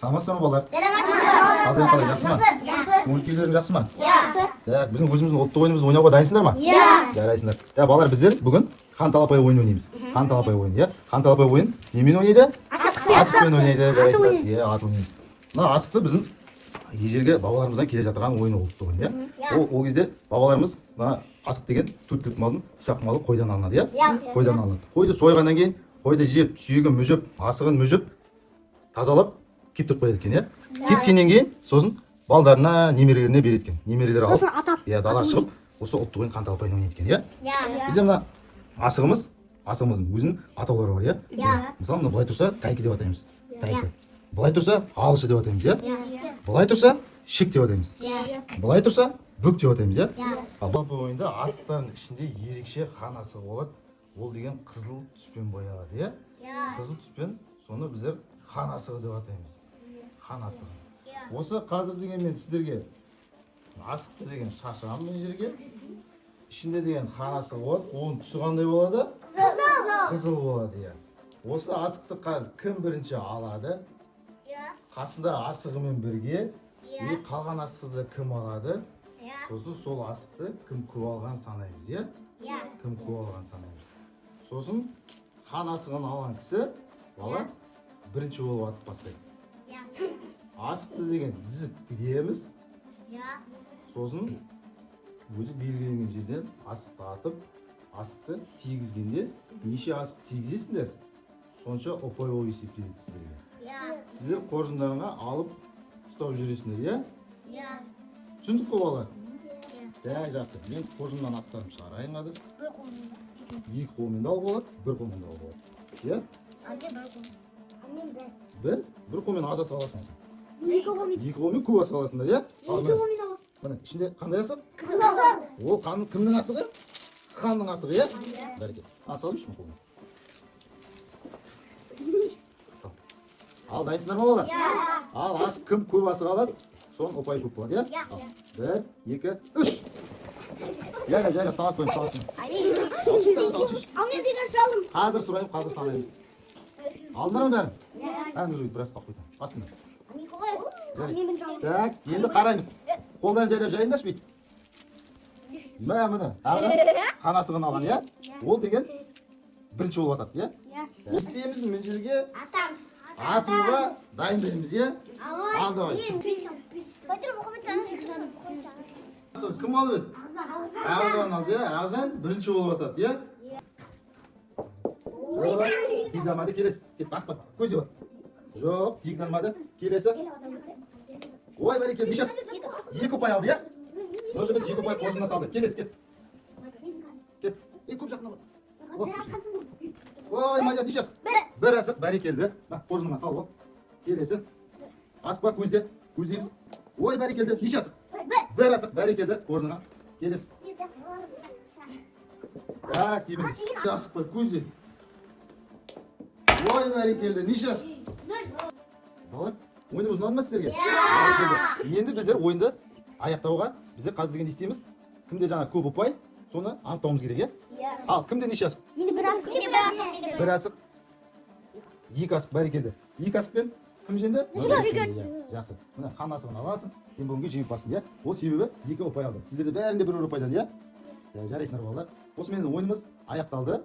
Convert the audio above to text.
Саламатсыздар ма балалар? Қазір қалай, жақсы ма? Көңіл-күйлерің жақсы ма? Біздің өзіміздің ұлттық ойынымызды ойнауға дайынсыңдар ма? Жарайсыңдар. Балалар, біздер бүгін хан талапай ойын ойнаймыз. Хан талапай ойын, иә? Хан талапай ойын немен ойнайды? Асықпен ойнайды, жарайсыңдар. Иә, ат ойнаймыз. Мына асықты біздің ежелгі бабаларымыздан келе жатырған ойын ұлттық ойын, иә? Ол кезде бабаларымыз мына асық деген төрт түлік малдың ұсақ малы қойдан алынады, иә? Қойдан алынады. Қойды сойғаннан кейін қойды жеп, сүйегін мүжіп, асығын мүжіп, тазалап кептіріп қояды екен, иә? Кепкеннен кейін сосын балдарына, немерелеріне береді екен. Немерелер алып, иә, дала шығып, осы ұлттық ойын хан талапайын ойнайды екен, иә? Бізде мына асығымыздың өзінің атаулары бар, иә? Мысалы, мына былай тұрса, тайки деп атаймыз. Тайки. Былай тұрса, алышы деп атаймыз, иә? Былай тұрса, шик деп атаймыз. Былай тұрса, бүк деп атаймыз, иә? Ал бұл ойында асықтардың ішінде ерекше хан асығы болады. Ол деген қызыл түспен боялады, иә? Қызыл түспен соны біздер хан асығы деп атаймыз. Хан асығы. Осы қазір деген мен сіздерге асықты деген шашырамын мен жерге. Ішінде деген хан асығы болады. Оның түсі қандай болады? Қызыл болады, иә. Осы асықты қазір кім бірінші алады? Қасында асығымен бірге. Қалған асықты кім алады? Сосын сол асықты кім көп алған санаймыз, иә? Кім көп алған санаймыз. Сосын хан асығын алған кісі бала бірінші болып атып бастайды. Асықты деген дізіп тігеміз. Сосын өзі белгіленген жерден асықты атып, асықты тигізгенде неше асық тигізесіңдер, сонша ұпай болып есептеледі сіздерге. Сіздер қоржындарыңа алып ұстап жүресіңдер, иә? Түсіндік қой балалар? Жақсы. Мен қоржыннан асықтарым шығарайын қазір. Екі қолмен де алуға болады, бір қолмен де алуға болады. Иә? Бір қолмен аз асық аласың. Екі қолмен көп асық аласыңдар, иә? Міне, ішінде қандай асық? Ол кімнің асығы? Ханның асығы, иә? Бәрекелді. Асық алып жүрші қолмен. Ал, дайынсыңдар ма балалар? Ал, асық кім көп асық алады, соның ұпайы көп болады, иә? Бір, екі, үш. Жайлап, таласпайым. Ал мен деген сұралым. Қазір сұрайым, қазір санаймыз. Алдыңдар ма бәрін? Әні жүріп біраз қақ қойдым. Басыңдар. Так, енді қараймыз. Қолдарын жайлап жайындаршы бейт. Міне, хан асығын алған, иә? Ол деген бірінші болып атады, иә? Істейміз мен жерге атуға дайындаймыз, иә? Ал, давай. Кім алып еді? Ағзан алды, иә? Ағзан бірінші болып атады, иә? Тигіз алмады, келесі. Кет, баспа, көзе бар. Жоқ, тигіз алмады, келесі. Ой, бәрекелді, неше асық? Екі ұпай алды, иә? Бұл жігіт екі ұпай қоржынына салды. Келесі, кет. Кет. Көп жақын алды. Ой, мадияр, неше асық? Бір асық, бәрекелді. Қоржынына сал бол. Келесі. Асық ба, көзде. Көздейміз. Ой, бәрекелді, неше асық? Бір асық, бәрекелді. Қоржынға. Келесі. Так, деміз. Асық ба, көзде. Ой, бәрекелді, неше асық? Балар, ойынымыз ұнады ма сіздерге? Енді біздер ойынды аяқтауға біздер қазір деген істейміз. Кімде жаңа көп ұпай, соны анықтауымыз керек, иә? Ал, кімде неше асық? Менде бір асық. Бір асық. Екі асық, бәрекелді. Екі асықпен кім жеңді? Жақсы. Міне, хан асығын аласың, сен бүгінге жеңіп барсың, иә? Ол себебі екі ұпай алды. Сіздерде бәрінде бір ұпайдан, иә? Жарайсыңдар балалар. Осы менің ойынымыз аяқталды.